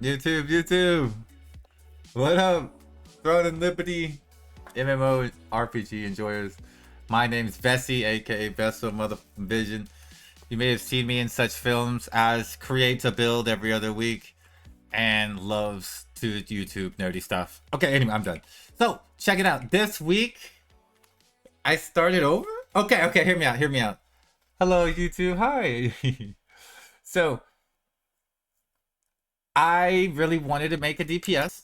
YouTube. What up? Throne and Liberty, MMO RPG enjoyers. My name's Vessi, aka Vessel Mother Vision. You may have seen me in such films as Creates a Build every other week and loves to YouTube nerdy stuff. Okay, anyway, I'm done. So, check it out. This week, I started over? Okay, hear me out. Hello, YouTube. Hi. So, I really wanted to make a DPS.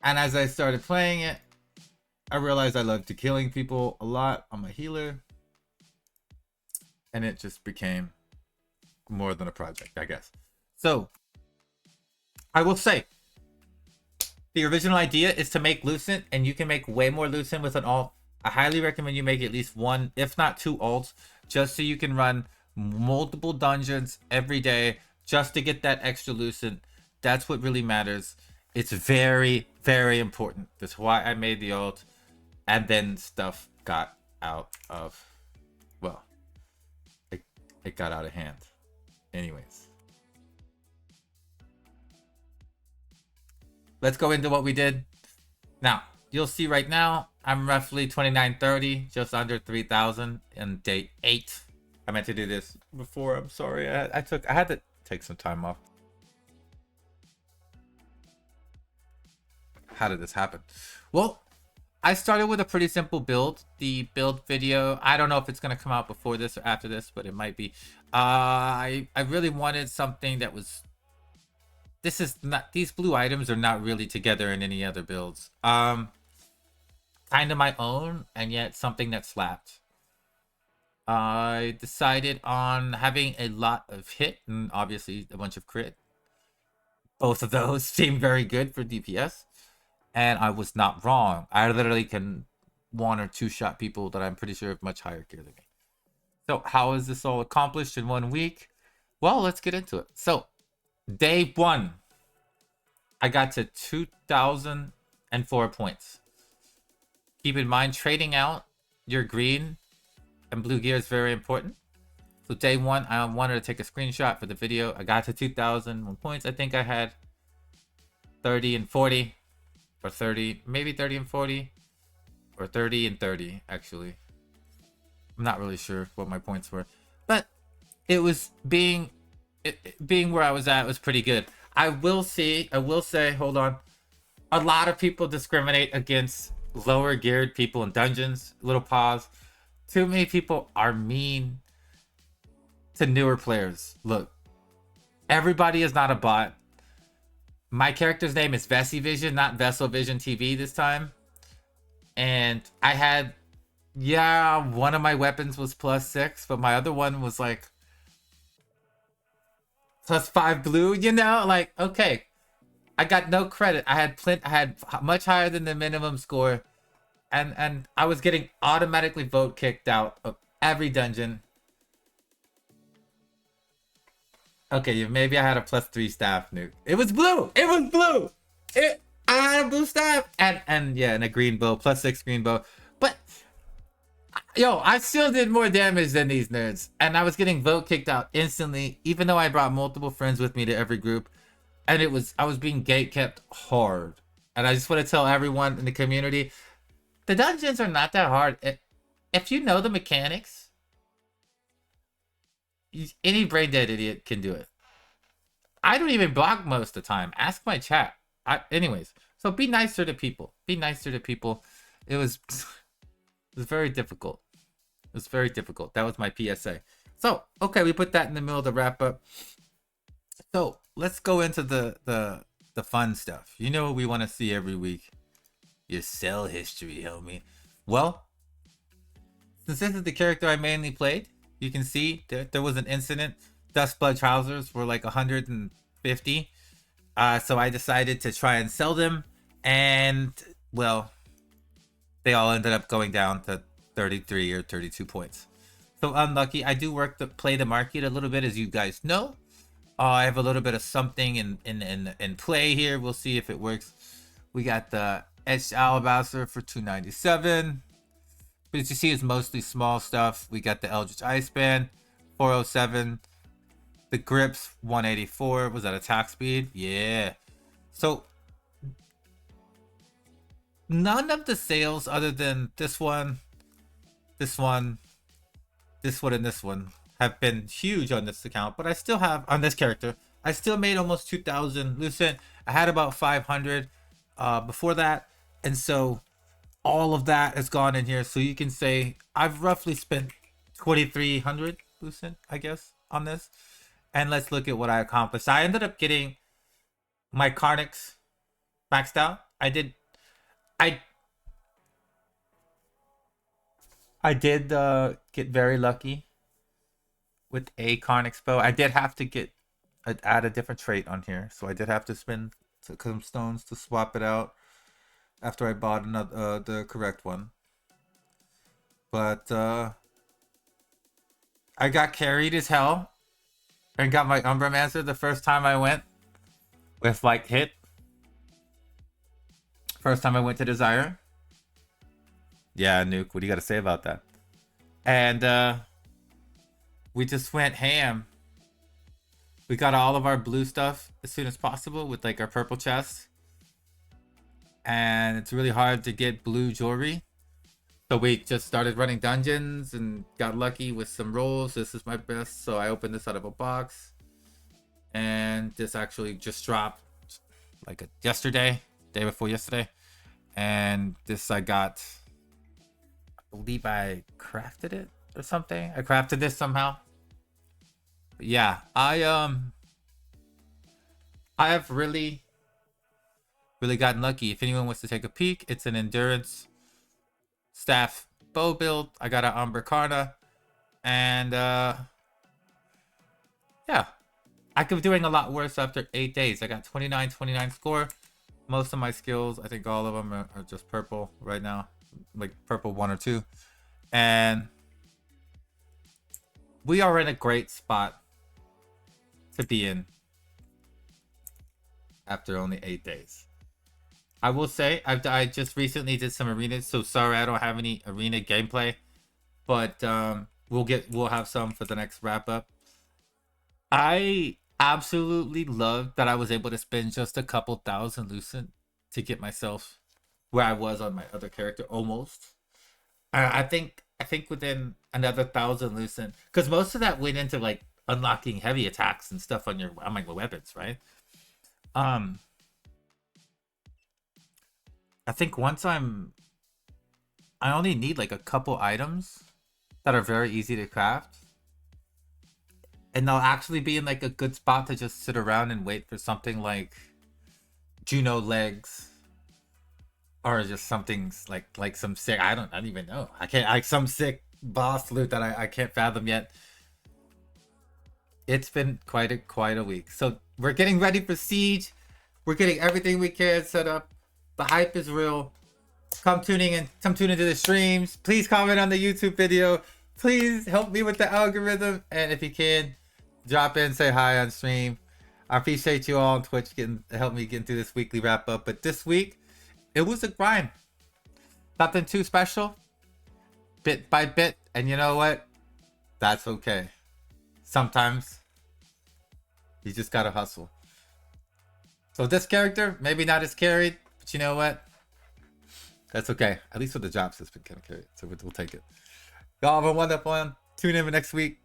And as I started playing it, I realized I loved killing people a lot. I'm a healer. And it just became more than a project, I guess. So, I will say, the original idea is to make Lucent, and you can make way more Lucent with an alt. I highly recommend you make at least one, if not two alts, just so you can run multiple dungeons every day, just to get that extra Lucent. That's what really matters. It's very, very important. That's why I made the alt. And then stuff got out of, well, it got out of hand. Anyways. Let's go into what we did. Now, you'll see right now, I'm roughly 2930, just under 3,000 in day 8. I meant to do this before, I'm sorry. I had to take some time off. How did this happen? Well, I started with a pretty simple build. The build video, I don't know if it's going to come out before this or after this, but it might be. I really wanted something that was... This is not... These blue items are not really together in any other builds. Kind of my own, and yet something that slapped. I decided on having a lot of hit, and obviously a bunch of crit. Both of those seem very good for DPS. And I was not wrong. I literally can one or two shot people that I'm pretty sure have much higher gear than me. So how is this all accomplished in 1 week? Well, let's get into it. So day 1, I got to 2,004 points. Keep in mind, trading out your green and blue gear is very important. So day 1, I wanted to take a screenshot for the video. I got to 2,001 points. I think I had 30 and 40. Or 30, maybe 30 and 40, or 30 and 30, actually. I'm not really sure what my points were, but it was being where I was at was pretty good. I will say, hold on. A lot of people discriminate against lower geared people in dungeons. Little pause. Too many people are mean to newer players. Look, everybody is not a bot. My character's name is Vessi Vision, not Vessel Vision TV this time. And I had, yeah, one of my weapons was +6, but my other one was like +5 blue, you know? Like, okay. I got no credit. I had much higher than the minimum score. And I was getting automatically vote kicked out of every dungeon. Okay, maybe I had a +3 staff nuke. It was blue. I had a blue staff and yeah, and a green bow, +6 green bow. But yo, I still did more damage than these nerds, and I was getting vote kicked out instantly, even though I brought multiple friends with me to every group, and I was being gate kept hard. And I just want to tell everyone in the community, the dungeons are not that hard. If you know the mechanics, any brain dead idiot can do it. I don't even block most of the time. Ask my chat. Anyways, so be nicer to people. Be nicer to people. It was very difficult. It was very difficult. That was my PSA. So, okay, we put that in the middle of the wrap up. So, let's go into the fun stuff. You know what we want to see every week? Your cell history, homie. Well, since this is the character I mainly played, you can see there was an incident. Dust Blood trousers were like 150. So I decided to try and sell them. And, well, they all ended up going down to 33 or 32 points. So unlucky. I do play the market a little bit, as you guys know. I have a little bit of something in play here. We'll see if it works. We got the Etched Alabaster for 297. But as you see, it's mostly small stuff. We got the Eldritch Ice Band, 407. The grips 184. Was that attack speed? Yeah. So none of the sales other than this one, this one, this one, and this one have been huge on this account, but I still have on this character. I still made almost 2,000 Lucent. I had about 500 before that, and so all of that has gone in here. So you can say I've roughly spent 2,300 Lucent, I guess, on this. And let's look at what I accomplished. I ended up getting my Carnix maxed out. I did get very lucky with a Carnix bow. I did have to add a different trait on here, so I did have to spend some stones to swap it out after I bought another the correct one. But I got carried as hell and got my Umbromancer the first time I went with like hit. First time I went to Desire. Yeah, Nuke, what do you got to say about that? And we just went ham. We got all of our blue stuff as soon as possible with like our purple chest. And it's really hard to get blue jewelry. So we just started running dungeons and got lucky with some rolls. This is my best. So I opened this out of a box. And this actually just dropped like yesterday, day before yesterday. And this I got, I believe I crafted it or something. I crafted this somehow. But yeah, I have really gotten lucky. If anyone wants to take a peek, it's an endurance staff bow build. I got an Umber Karna, and yeah, I could be doing a lot worse after 8 days. I got 29 score. Most of my skills, I think all of them are just purple right now, like purple 1 or 2, and we are in a great spot to be in after only 8 days. I will say I just recently did some arenas, so sorry I don't have any arena gameplay, but we'll have some for the next wrap up. I absolutely love that I was able to spend just a couple thousand Lucent to get myself where I was on my other character almost. I think within another 1,000 Lucent, because most of that went into like unlocking heavy attacks and stuff on my weapons, right? I think once I only need like a couple items that are very easy to craft, and they'll actually be in like a good spot to just sit around and wait for something like Juno legs, or just something like some sick, I don't even know. I can't, like some sick boss loot that I can't fathom yet. It's been quite a week. So we're getting ready for Siege. We're getting everything we can set up. The hype is real. Come tuning to the streams. Please comment on the YouTube video. Please help me with the algorithm. And if you can, drop in, say hi on stream. I appreciate you all on Twitch help me get through this weekly wrap up. But this week, it was a grind. Nothing too special. Bit by bit. And you know what? That's okay. Sometimes you just gotta hustle. So this character, maybe not as carried, but you know what? That's okay. At least with the drops, it's been kind of carried. So we'll take it. Y'all have a wonderful one. Tune in for next week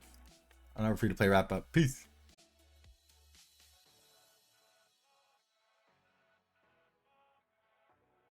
on our free to play wrap up. Peace.